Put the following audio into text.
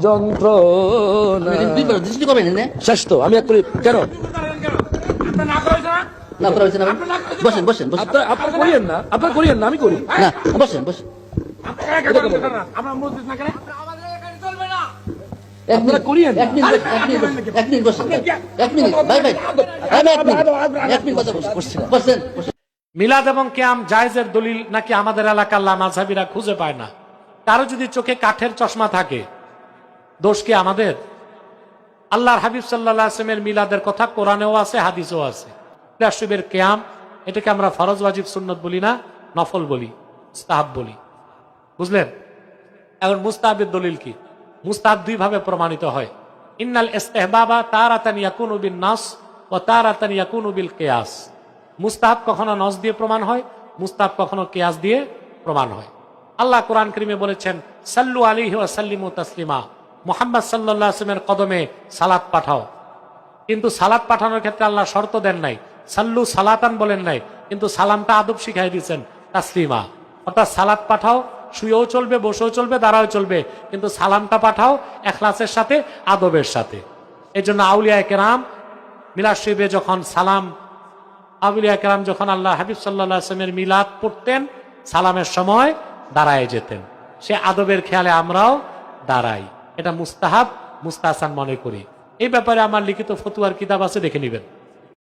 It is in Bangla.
যন্ত্রণা শেষ তো আমি একটু কেন না করা হয়েছে না? বসেন বসেন বসেন। আপনার করিয়েন না, আপনার করিয়েন না, আমি করি না বসেন বসেন। আপনারা করিয়েন না। এক মিনিট এক মিনিট বসেন, এক মিনিট ভাই ভাই এক মিনিট কথা বসেন বসেন। মিলাদ এবং কিয়াম জায়েজের দলিল নাকি আমাদের এলাকার মাযহাবীরা খুঁজে পায় না। কারো যদি চোখে কাঠের চশমা থাকে, দোষ কি আমাদের? আল্লাহর হাবিব সাল্লাল্লাহু আলাইহি ওয়াসাল্লামের মিলাদের কথা কোরআনেও আছে, হাদিসেও আছে। রাসূলের কিয়াম এটাকে আমরা ফরজ, ওয়াজিব, সুন্নত বলি না, নফল বলি, মুস্তাহাব বলি। বুঝলেন? এখন মুস্তাহাবের দলিল কি? মুস্তাহাব দুই ভাবে প্রমাণিত হয়। ইন্নাল ইস্তিহবাবা তারাতান ইয়াকুনু বিন নাস ওয়া তারাতান ইয়াকুনু বিল কিয়াস। মুস্তাহাব কখনো নস দিয়ে প্রমাণ হয়, মুস্তাহাব কখনো কিয়াস দিয়ে প্রমাণ হয়। আল্লাহ কোরআন কারীমে বলেছেন, সাল্লু আলাইহি ওয়া সাল্লিমু তাসলিমা, মুহাম্মদ সাল্লাল্লাহু আলাইহি ওয়াসাল্লামের কদমে সালাত পাঠাও। কিন্তু সালাত পাঠানোর ক্ষেত্রে আল্লাহ শর্ত দেন নাই, সাল্লু সালাতান বলেন নাই, কিন্তু সালামটা আদব শিখাই দিয়েছেন, তাসলিমা। অর্থাৎ সালাত পাঠাও, শুয়েও চলবে, বসেও চলবে, দাঁড়াও চলবে, কিন্তু সালামটা পাঠাও ইখলাসের সাথে, আদবের সাথে। এই জন্য আউলিয়া কেরাম মিলাদ শরীফে যখন সালাম, আউলিয়া কেরাম যখন আল্লাহ হাবিব সাল্লাল্লাহু আলাইহি ওয়াসাল্লামের মিলাদ পড়তেন, সালামের সময় দাঁড়ায় যেতেন। সে আদবের খেয়ালে আমরাও দাঁড়াই। এটা মুস্তাহাব, মুস্তাহসান মনে করি। এই ব্যাপারে আমার লিখিত ফতুয়ার কিতাব আছে, দেখে নেবেন।